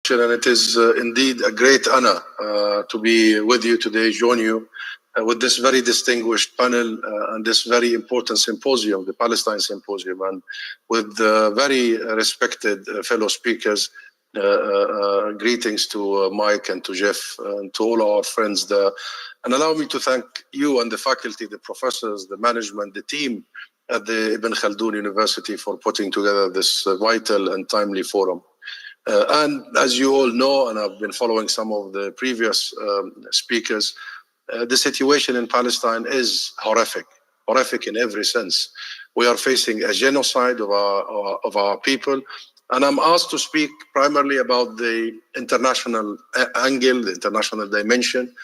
introduction, and it is indeed a great honor to be with you today, join you with this very distinguished panel and this very important symposium, the Palestine Symposium, and with very respected fellow speakers. Greetings to Mike and to Jeff and to all our friends there. And allow me to thank you and the faculty, the professors, the management, the team at the Ibn Khaldun University for putting together this vital and timely forum. And as you all know, and I've been following some of the previous speakers, the situation in Palestine is horrific in every sense. We are facing a genocide of our people. And I'm asked to speak primarily about the international angle, the international dimension.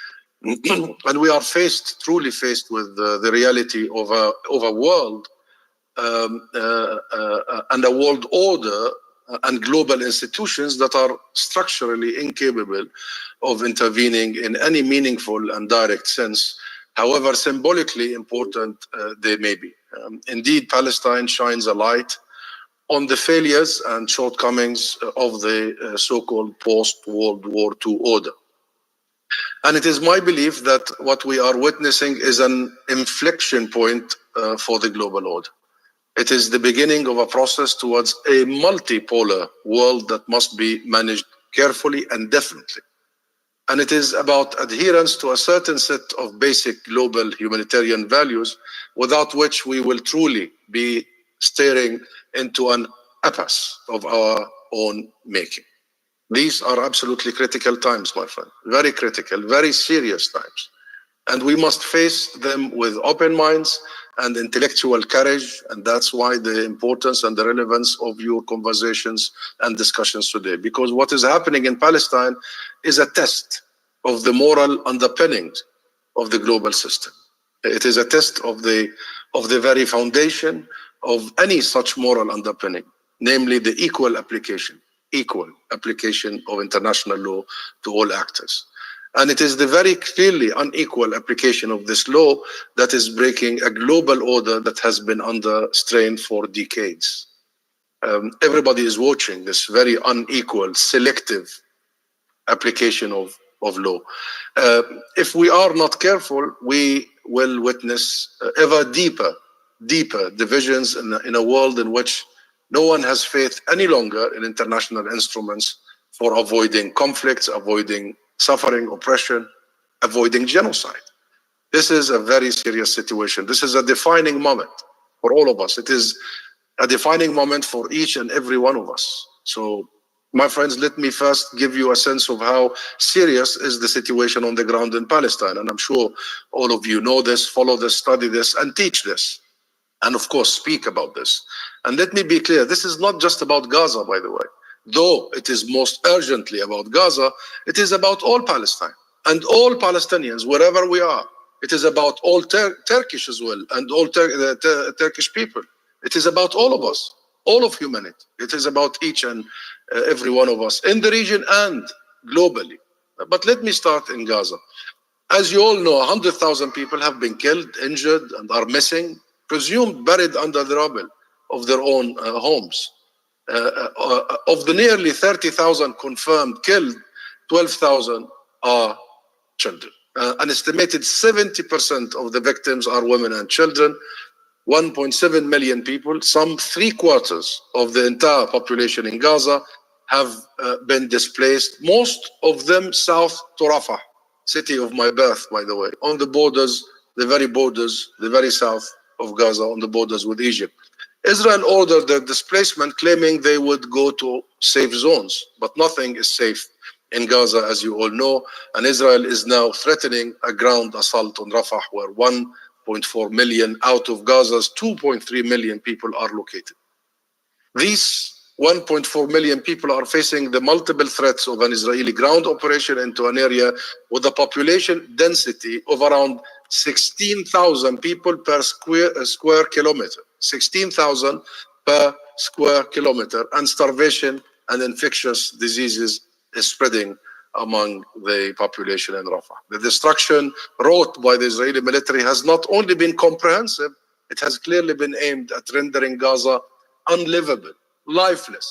And we are truly faced with the reality of a world and a world order and global institutions that are structurally incapable of intervening in any meaningful and direct sense, however symbolically important they may be. Indeed, Palestine shines a light on the failures and shortcomings of the so-called post-World War II order. And it is my belief that what we are witnessing is an inflection point for the global order. It is the beginning of a process towards a multipolar world that must be managed carefully and definitely. And it is about adherence to a certain set of basic global humanitarian values, without which we will truly be staring into an impasse of our own making. These are absolutely critical times, my friend. Very critical, very serious times. And we must face them with open minds and intellectual courage. And that's why the importance and the relevance of your conversations and discussions today. Because what is happening in Palestine is a test of the moral underpinnings of the global system. It is a test of the very foundation of any such moral underpinning, namely the equal application of international law to all actors. And it is the very clearly unequal application of this law that is breaking a global order that has been under strain for decades. Everybody is watching this very unequal, selective application of law. If we are not careful, we will witness ever deeper divisions in a world in which no one has faith any longer in international instruments for avoiding conflicts, avoiding suffering, oppression, avoiding genocide. This is a very serious situation. This is a defining moment for all of us. It is a defining moment for each and every one of us. So, my friends, let me first give you a sense of how serious is the situation on the ground in Palestine. And I'm sure all of you know this, follow this, study this, and teach this. And of course, speak about this. And let me be clear, this is not just about Gaza, by the way. Though it is most urgently about Gaza, it is about all Palestine and all Palestinians, wherever we are. It is about all Turkish as well, and all Turkish people. It is about all of us, all of humanity. It is about each and every one of us in the region and globally. But let me start in Gaza. As you all know, 100,000 people have been killed, injured, and are missing, presumed buried under the rubble of their own homes. Of the nearly 30,000 confirmed killed, 12,000 are children. An estimated 70% of the victims are women and children. 1.7 million people, some 3/4 of the entire population in Gaza, have been displaced, most of them south to Rafah, city of my birth, by the way, on the borders, the very south of Gaza, on the borders with Egypt. Israel ordered their displacement, claiming they would go to safe zones, but nothing is safe in Gaza, as you all know, and Israel is now threatening a ground assault on Rafah, where 1.4 million out of Gaza's 2.3 million people are located. These 1.4 million people are facing the multiple threats of an Israeli ground operation into an area with a population density of around 16,000 people per square kilometer. 16,000 per square kilometer, and starvation and infectious diseases is spreading among the population in Rafah. The destruction wrought by the Israeli military has not only been comprehensive, it has clearly been aimed at rendering Gaza unlivable, lifeless,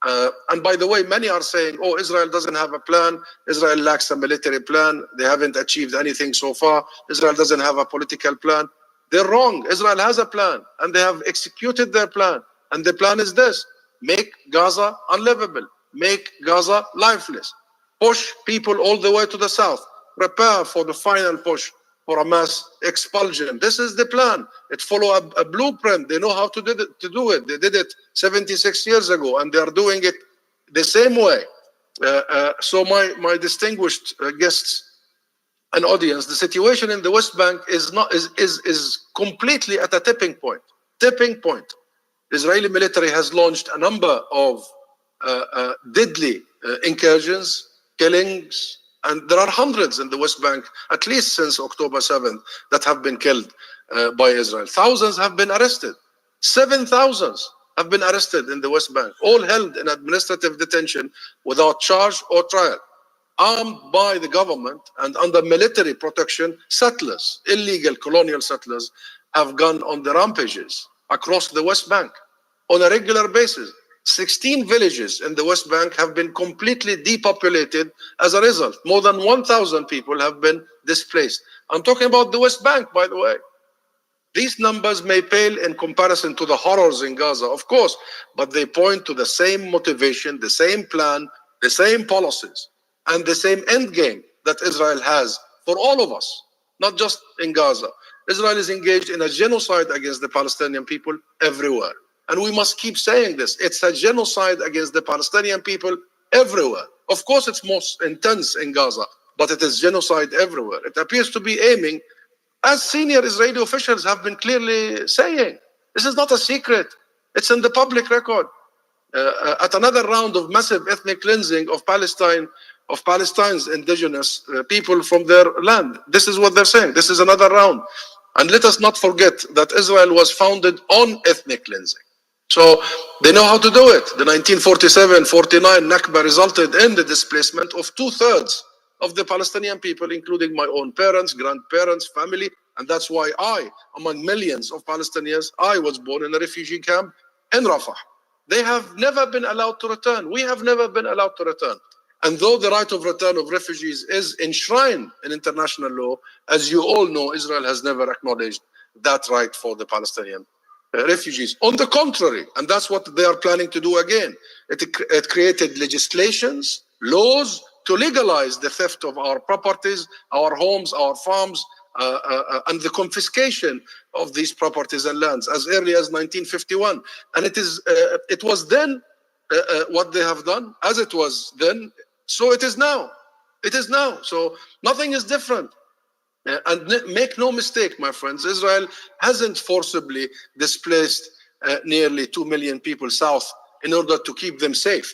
And by the way, many are saying, oh, Israel doesn't have a plan. Israel lacks a military plan. They haven't achieved anything so far. Israel doesn't have a political plan. They're wrong. Israel has a plan, and they have executed their plan. And the plan is this: make Gaza unlivable, make Gaza lifeless, push people all the way to the south, prepare for the final push for a mass expulsion. This is the plan. It follows a blueprint. They know how to do it. They did it 76 years ago, and they are doing it the same way. So my distinguished guests and audience, the situation in the West Bank is completely at a tipping point. Tipping point. The Israeli military has launched a number of deadly incursions, killings, and there are hundreds in the West Bank, at least since October 7th, that have been killed by Israel. Thousands have been arrested. 7,000 have been arrested in the West Bank, all held in administrative detention without charge or trial. Armed by the government and under military protection, settlers, illegal colonial settlers, have gone on the rampages across the West Bank on a regular basis. 16 villages in the West Bank have been completely depopulated as a result. More than 1,000 people have been displaced. I'm talking about the West Bank, by the way. These numbers may pale in comparison to the horrors in Gaza, of course, but they point to the same motivation, the same plan, the same policies, and the same end game that Israel has for all of us, not just in Gaza. Israel is engaged in a genocide against the Palestinian people everywhere. And we must keep saying this. It's a genocide against the Palestinian people everywhere. Of course, it's most intense in Gaza, but it is genocide everywhere. It appears to be aiming, as senior Israeli officials have been clearly saying. This is not a secret. It's in the public record. At another round of massive ethnic cleansing of Palestine, of Palestine's indigenous people from their land. This is what they're saying. This is another round. And let us not forget that Israel was founded on ethnic cleansing. So they know how to do it. The 1947-49 Nakba resulted in the displacement of 2/3 of the Palestinian people, including my own parents, grandparents, family. And that's why I, among millions of Palestinians, I was born in a refugee camp in Rafah. They have never been allowed to return. We have never been allowed to return. And though the right of return of refugees is enshrined in international law, as you all know, Israel has never acknowledged that right for the Palestinian refugees. On the contrary, and that's what they are planning to do again, it created legislations, laws to legalize the theft of our properties, our homes, our farms, and the confiscation of these properties and lands as early as 1951. And it was then what they have done, as it was then, so it is now. It is now. So nothing is different. And make no mistake, my friends, Israel hasn't forcibly displaced nearly 2 million people south in order to keep them safe.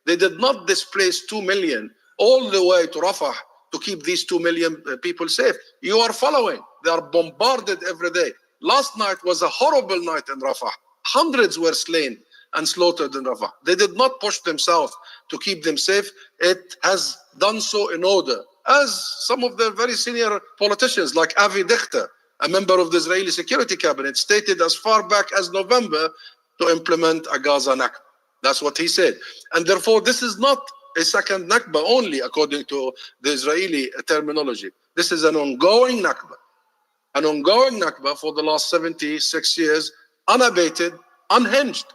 They did not displace 2 million all the way to Rafah to keep these 2 million people safe. You are following. They are bombarded every day. Last night was a horrible night in Rafah. Hundreds were slain and slaughtered in Rafah. They did not push them south to keep them safe. It has done so in order, as some of the very senior politicians like Avi Dichter, a member of the Israeli Security Cabinet, stated as far back as November to implement a Gaza Nakba. That's what he said. And therefore, this is not a second Nakba only, according to the Israeli terminology. This is an ongoing Nakba. An ongoing Nakba for the last 76 years, unabated, unhinged.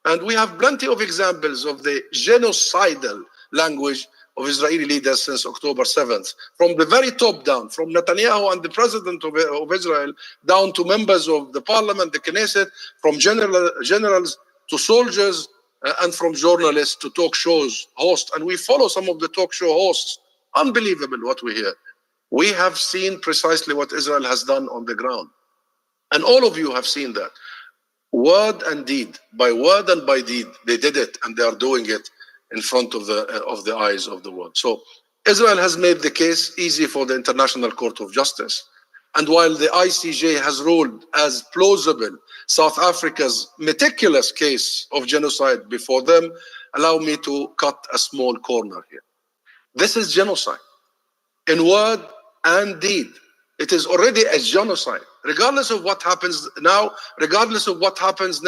And we have plenty of examples of the genocidal language of Israeli leaders since October 7th, from the very top down, from Netanyahu and the president of Israel, down to members of the parliament, the Knesset, from generals to soldiers, and from journalists to talk shows hosts. And we follow some of the talk show hosts. Unbelievable what we hear. We have seen precisely what Israel has done on the ground. And all of you have seen that. Word and deed, by word and by deed, they did it, and they are doing it in front of the eyes of the world. So Israel has made the case easy for the International Court of Justice. And while the ICJ has ruled as plausible South Africa's meticulous case of genocide before them, allow me to cut a small corner here. This is genocide in word and deed. It is already a genocide. regardless of what happens now, regardless of what happens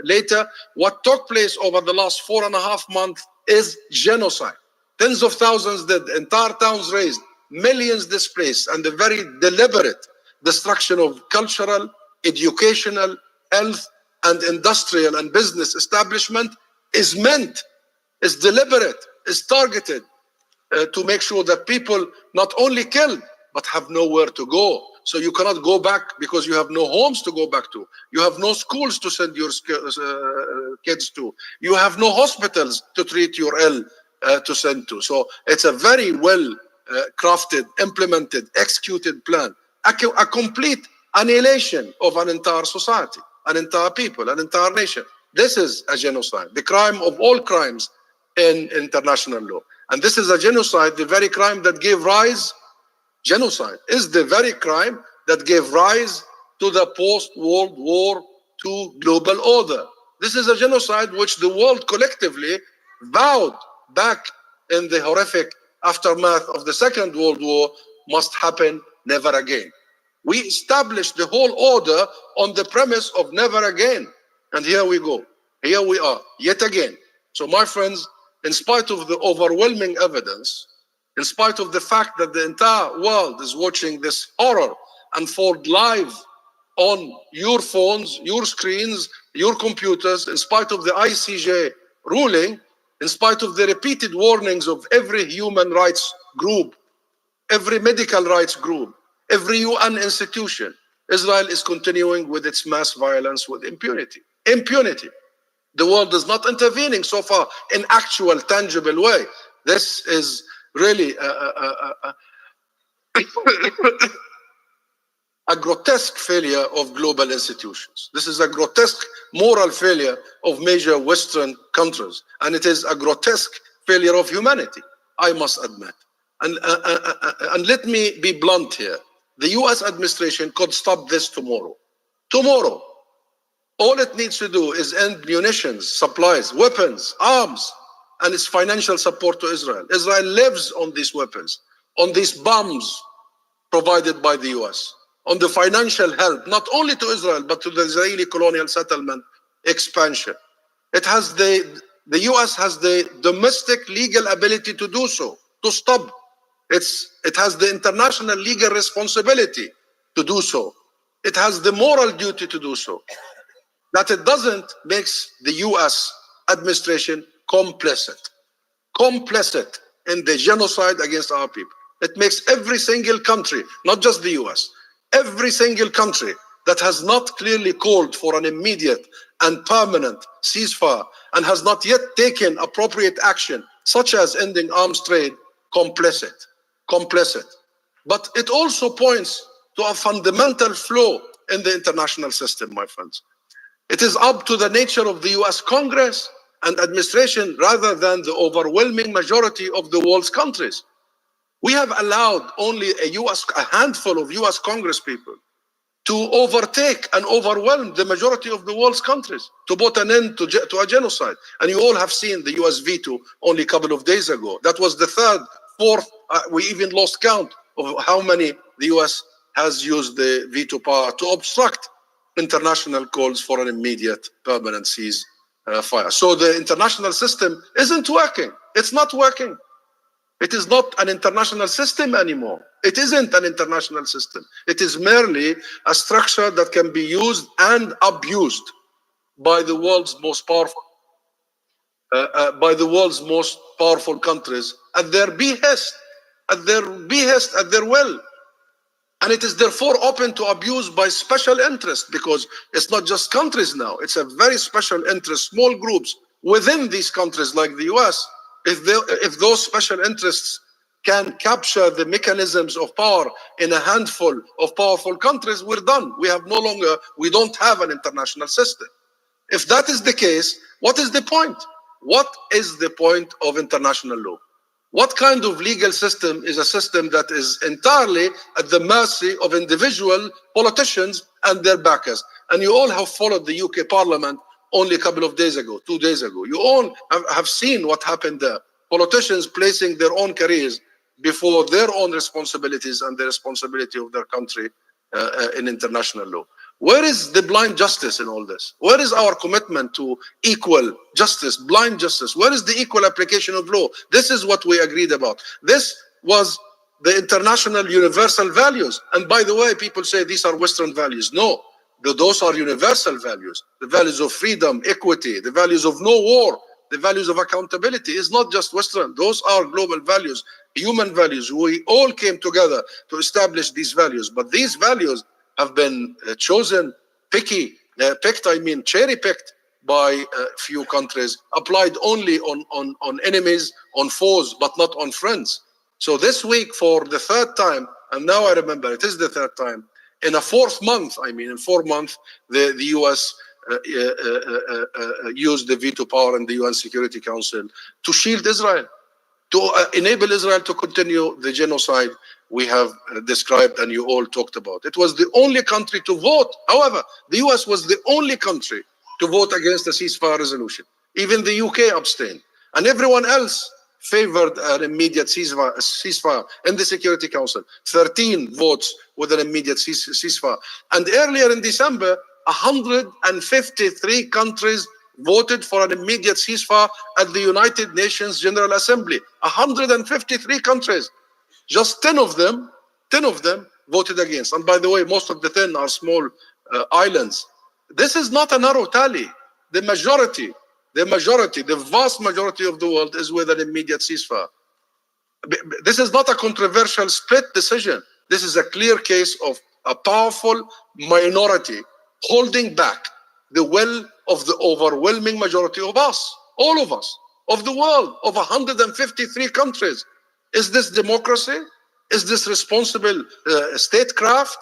later, what took place over the last 4.5 months is genocide. Tens of thousands dead, entire towns razed, millions displaced, and the very deliberate destruction of cultural, educational, health, and industrial and business establishment is meant, is deliberate, is targeted to make sure that people not only killed, but have nowhere to go. So you cannot go back because you have no homes to go back to. You have no schools to send your kids to. You have no hospitals to treat your ill to send to. So it's a very well crafted, implemented, executed plan. A complete annihilation of an entire society, an entire people, an entire nation. This is a genocide, the crime of all crimes in international law. And this is a genocide, the very crime that gave rise, genocide is the very crime that gave rise to the post-World War II global order. This is a genocide which the world collectively vowed back in the horrific aftermath of the Second World War must happen never again. We established the whole order on the premise of never again. And here we go. Here we are, yet again. So my friends, in spite of the overwhelming evidence, in spite of the fact that the entire world is watching this horror unfold live on your phones, your screens, your computers, in spite of the ICJ ruling, in spite of the repeated warnings of every human rights group, every medical rights group, every UN institution, Israel is continuing with its mass violence with impunity. Impunity. The world is not intervening so far in actual, tangible way. This is really a grotesque failure of global institutions. This is a grotesque moral failure of major Western countries. And it is a grotesque failure of humanity, I must admit. And let me be blunt here. The US administration could stop this tomorrow. Tomorrow. All it needs to do is end munitions, supplies, weapons, arms, and its financial support to Israel. Israel lives on these weapons, on these bombs provided by the US, on the financial help, not only to Israel, but to the Israeli colonial settlement expansion. It has the US has the domestic legal ability to do so, to stop. It has the international legal responsibility to do so. It has the moral duty to do so. That it doesn't makes the US administration complicit in the genocide against our people. It makes every single country, not just the US, every single country that has not clearly called for an immediate and permanent ceasefire and has not yet taken appropriate action, such as ending arms trade, complicit. But it also points to a fundamental flaw in the international system, my friends. It is up to the nature of the US Congress and administration rather than the overwhelming majority of the world's countries. We have allowed only a handful of US Congress people to overtake and overwhelm the majority of the world's countries to put an end to a genocide. And you all have seen the US veto only a couple of days ago. That was the third, fourth, we even lost count of how many the US has used the veto power to obstruct international calls for an immediate permanent ceasefire. So the international system isn't working. It's not working. It is not an international system anymore. It isn't an international system. It is merely a structure that can be used and abused by the world's most powerful countries at their behest, at their will. And it is therefore open to abuse by special interests, because it's not just countries now. It's a very special interest, small groups within these countries like the US. If those special interests can capture the mechanisms of power in a handful of powerful countries, we're done. We don't have an international system. If that is the case, what is the point? What is the point of international law? What kind of legal system is a system that is entirely at the mercy of individual politicians and their backers? And you all have followed the UK Parliament only a couple of days ago, 2 days ago. You all have seen what happened there. Politicians placing their own careers before their own responsibilities and the responsibility of their country in international law. Where is the blind justice in all this? Where is our commitment to equal justice, blind justice? Where is the equal application of law? This is what we agreed about. This was the international universal values. And by the way, people say these are Western values. No, those are universal values. The values of freedom, equity, the values of no war, the values of accountability is not just Western. Those are global values, human values. We all came together to establish these values. But these values have been chosen, cherry-picked by a few countries, applied only on enemies, on foes, but not on friends. So this week, for the third time, and now I remember it is the third time, in a fourth month, in 4 months, the US used the veto power in the UN Security Council to shield Israel, to enable Israel to continue the genocide we have described and you all talked about. It was the only country to vote. However, the US was the only country to vote against the ceasefire resolution. Even the UK abstained. And everyone else favored an immediate ceasefire in the Security Council. 13 votes with an immediate ceasefire. And earlier in December, 153 countries voted for an immediate ceasefire at the United Nations General Assembly. 153 countries. Just 10 of them voted against. And by the way, most of the 10 are small islands. This is not a narrow tally. The vast majority of the world is with an immediate ceasefire. This is not a controversial split decision. This is a clear case of a powerful minority holding back the will of the overwhelming majority of us, all of us, of the world, of 153 countries. Is this democracy? Is this responsible statecraft?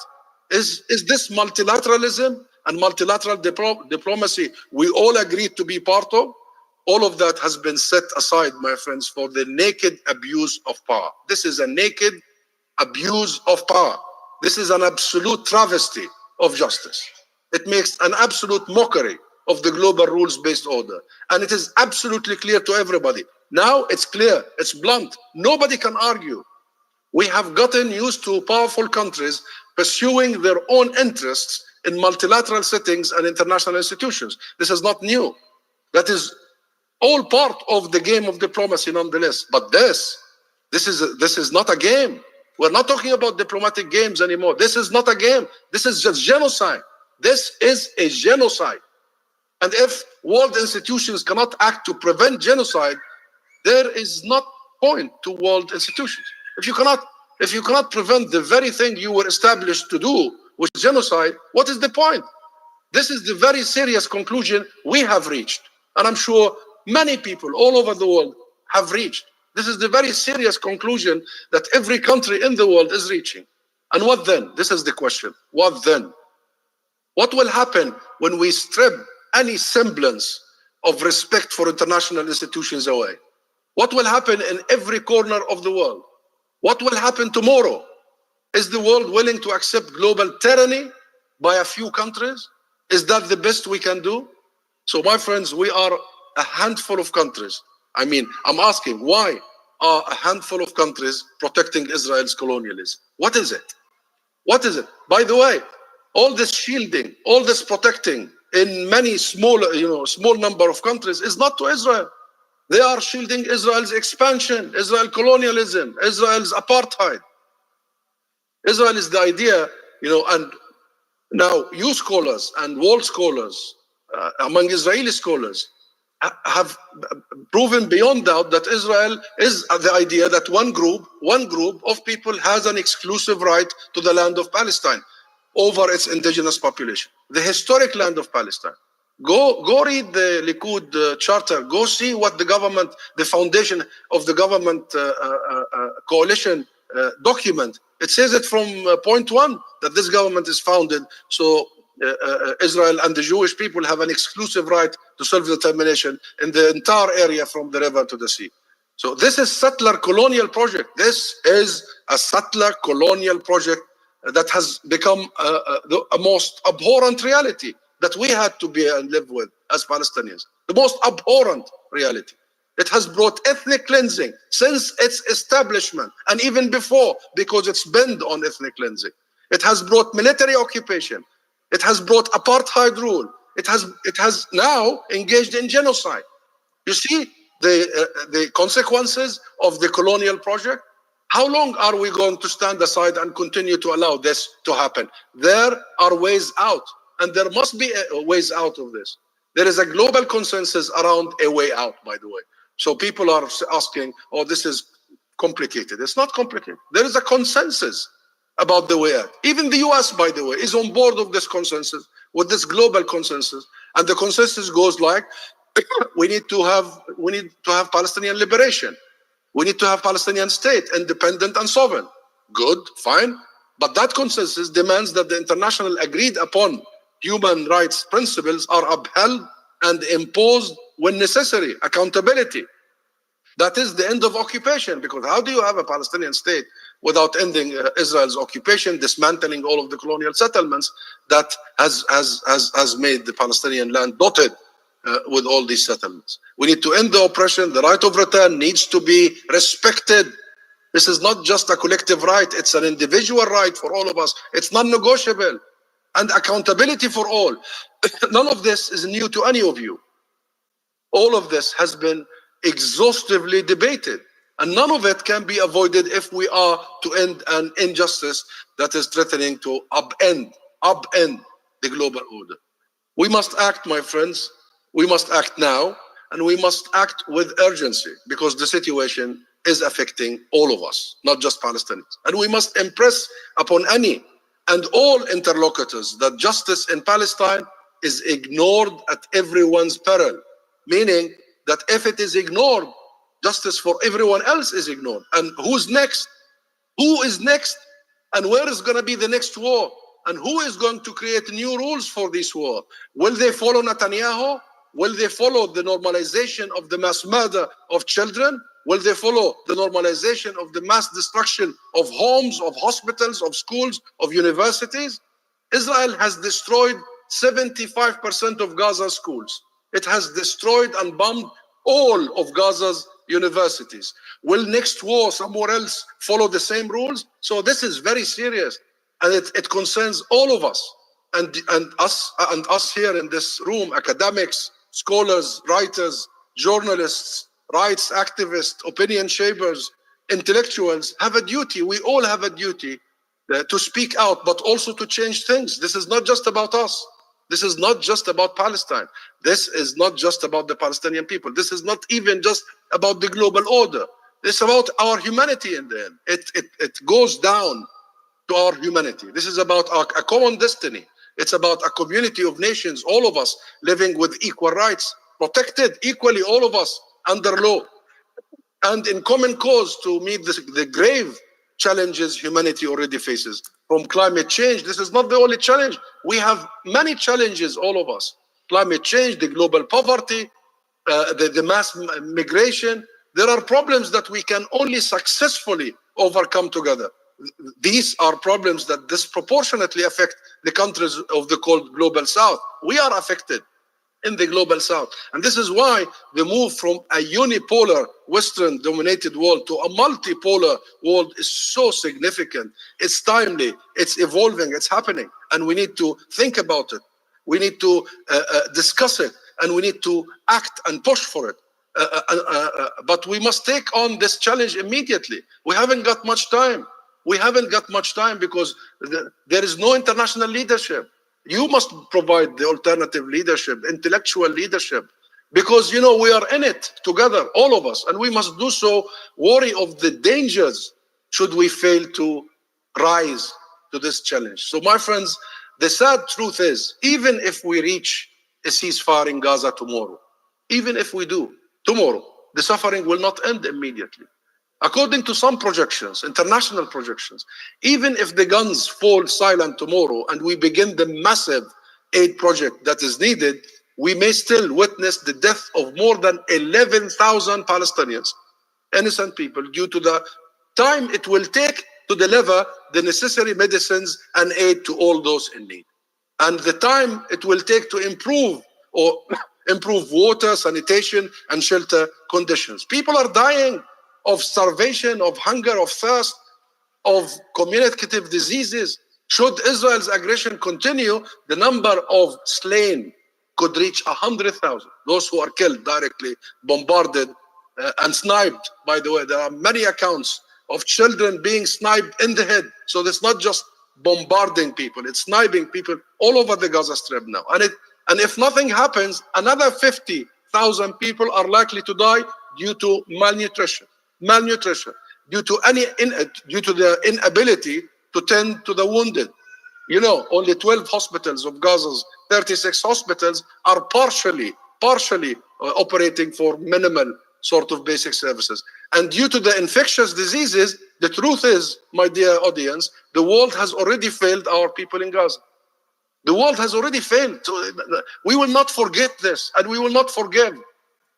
Is this multilateralism and multilateral diplomacy we all agreed to be part of? All of that has been set aside, my friends, for the naked abuse of power. This is a naked abuse of power. This is an absolute travesty of justice. It makes an absolute mockery of the global rules-based order. And it is absolutely clear to everybody. Now it's clear, it's blunt. Nobody can argue. We have gotten used to powerful countries pursuing their own interests in multilateral settings and international institutions. This is not new. That is all part of the game of diplomacy nonetheless. But this is not a game. We're not talking about diplomatic games anymore. This is not a game. This is just genocide. This is a genocide. And if world institutions cannot act to prevent genocide, there is not point to world institutions. If you cannot prevent the very thing you were established to do, which is genocide, what is the point? This is the very serious conclusion we have reached. And I'm sure many people all over the world have reached. This is the very serious conclusion that every country in the world is reaching. And what then? This is the question. What then? What will happen when we strip any semblance of respect for international institutions away? What will happen in every corner of the world? What will happen tomorrow? Is the world willing to accept global tyranny by a few countries? Is that the best we can do? So my friends, we are a handful of countries. I'm asking, why are a handful of countries protecting Israel's colonialism? What is it? What is it? By the way, all this shielding, all this protecting in many small number of countries is not to Israel. They are shielding Israel's expansion, Israel colonialism, Israel's apartheid. Israel is the idea, and now you scholars and world scholars, among Israeli scholars, have proven beyond doubt that Israel is the idea that one group of people has an exclusive right to the land of Palestine over its indigenous population, the historic land of Palestine. Go read the Likud charter. Go see what the government, the foundation of the government coalition document. It says it from point one that this government is founded so Israel and the Jewish people have an exclusive right to self-determination in the entire area from the river to the sea. So this is settler colonial project. This is a settler colonial project that has become a most abhorrent reality that we had to be and live with as Palestinians. The most abhorrent reality. It has brought ethnic cleansing since its establishment and even before, because it's bent on ethnic cleansing. It has brought military occupation. It has brought apartheid rule. It has now engaged in genocide. You see the consequences of the colonial project? How long are we going to stand aside and continue to allow this to happen? There are ways out, and there must be ways out of this. There is a global consensus around a way out, by the way. So people are asking, oh, this is complicated. It's not complicated. There is a consensus about the way out. Even the US, by the way, is on board of this consensus, with this global consensus. And the consensus goes like, we need to have Palestinian liberation. We need to have Palestinian state, independent and sovereign. Good, fine. But that consensus demands that the international agreed upon human rights principles are upheld and imposed when necessary. Accountability. That is the end of occupation, because how do you have a Palestinian state without ending Israel's occupation, dismantling all of the colonial settlements that has made the Palestinian land dotted with all these settlements? We need to end the oppression. The right of return needs to be respected. This is not just a collective right, it's an individual right for all of us. It's non-negotiable. And accountability for all. None of this is new to any of you. All of this has been exhaustively debated, and none of it can be avoided if we are to end an injustice that is threatening to upend the global order. We must act, my friends. We must act now, and we must act with urgency, because the situation is affecting all of us, not just Palestinians. And we must impress upon any and all interlocutors that justice in Palestine is ignored at everyone's peril, meaning that if it is ignored, justice for everyone else is ignored. And who's next? Who is next? And where is going to be the next war? And who is going to create new rules for this war? Will they follow Netanyahu? Will they follow the normalization of the mass murder of children? Will they follow the normalization of the mass destruction of homes, of hospitals, of schools, of universities? Israel has destroyed 75% of Gaza's schools. It has destroyed and bombed all of Gaza's universities. Will next war somewhere else follow the same rules? So this is very serious, and it concerns all of us, and us here in this room, academics, scholars, writers, journalists, rights activists, opinion shapers, intellectuals have a duty. We all have a duty to speak out, but also to change things. This is not just about us. This is not just about Palestine. This is not just about the Palestinian people. This is not even just about the global order. It's about our humanity in the end. It goes down to our humanity. This is about a common destiny. It's about a community of nations, all of us living with equal rights, protected equally, all of us under law, and in common cause to meet the grave challenges humanity already faces. From climate change, this is not the only challenge. We have many challenges, all of us. Climate change, the global poverty, the mass migration. There are problems that we can only successfully overcome together. These are problems that disproportionately affect the countries of the called global south. We are affected in the global south. And this is why the move from a unipolar Western dominated world to a multipolar world is so significant. It's timely, it's evolving, it's happening. And we need to think about it. We need to discuss it, and we need to act and push for it. But we must take on this challenge immediately. We haven't got much time. We haven't got much time because there is no international leadership. You must provide the alternative leadership, intellectual leadership, because, you know, we are in it together, all of us, and we must do so worry of the dangers should we fail to rise to this challenge. So, my friends, the sad truth is, even if we reach a ceasefire in Gaza tomorrow, even if we do tomorrow, the suffering will not end immediately. According to some projections, international projections, even if the guns fall silent tomorrow and we begin the massive aid project that is needed, we may still witness the death of more than 11,000 Palestinians, innocent people, due to the time it will take to deliver the necessary medicines and aid to all those in need, and the time it will take to improve water, sanitation, and shelter conditions. People are dying of starvation, of hunger, of thirst, of communicative diseases. Should Israel's aggression continue, the number of slain could reach 100,000. Those who are killed directly, bombarded, and sniped. By the way, there are many accounts of children being sniped in the head. So it's not just bombarding people, it's sniping people all over the Gaza Strip now. And if nothing happens, another 50,000 people are likely to die due to malnutrition, due to the inability to tend to the wounded. You know, only 12 hospitals of Gaza's 36 hospitals are partially operating for minimal sort of basic services. And due to the infectious diseases, the truth is, my dear audience, the world has already failed our people in Gaza. The world has already failed. So we will not forget this, and we will not forgive.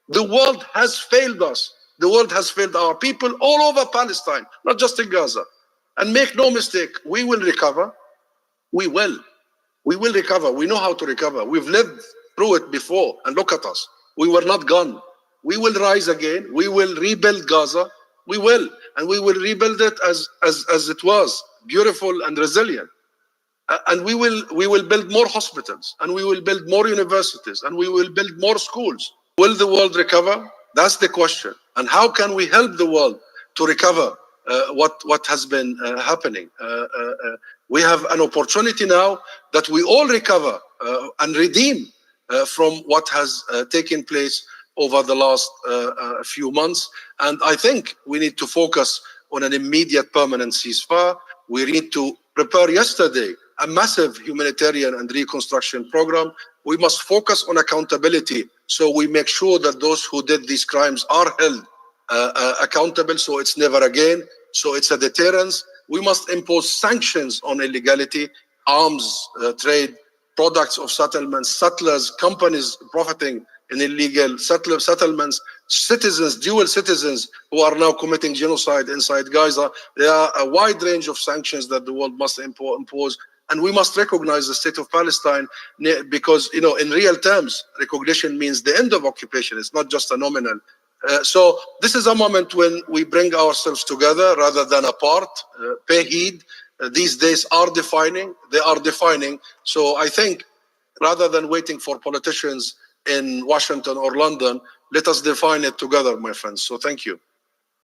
The world has failed us. The world has failed our people all over Palestine, not just in Gaza. And make no mistake, we will recover. We will. We will recover. We know how to recover. We've lived through it before, and look at us. We were not gone. We will rise again. We will rebuild Gaza. We will. And we will rebuild it as it was, beautiful and resilient. And we will build more hospitals, and we will build more universities, and we will build more schools. Will the world recover? That's the question. And how can we help the world to recover what has been happening? We have an opportunity now that we all recover and redeem from what has taken place over the last few months. And I think we need to focus on an immediate permanent ceasefire. We need to prepare yesterday a massive humanitarian and reconstruction program. We must focus on accountability, so we make sure that those who did these crimes are held accountable, so it's never again. So it's a deterrence. We must impose sanctions on illegality, arms trade, products of settlements, settlers, companies profiting in illegal settlements, citizens, dual citizens who are now committing genocide inside Gaza. There are a wide range of sanctions that the world must impose. And we must recognize the state of Palestine, because, you know, in real terms, recognition means the end of occupation. It's not just a nominal. So this is a moment when we bring ourselves together rather than apart. Pay heed. These days are defining. They are defining. So I think rather than waiting for politicians in Washington or London, let us define it together, my friends. So thank you.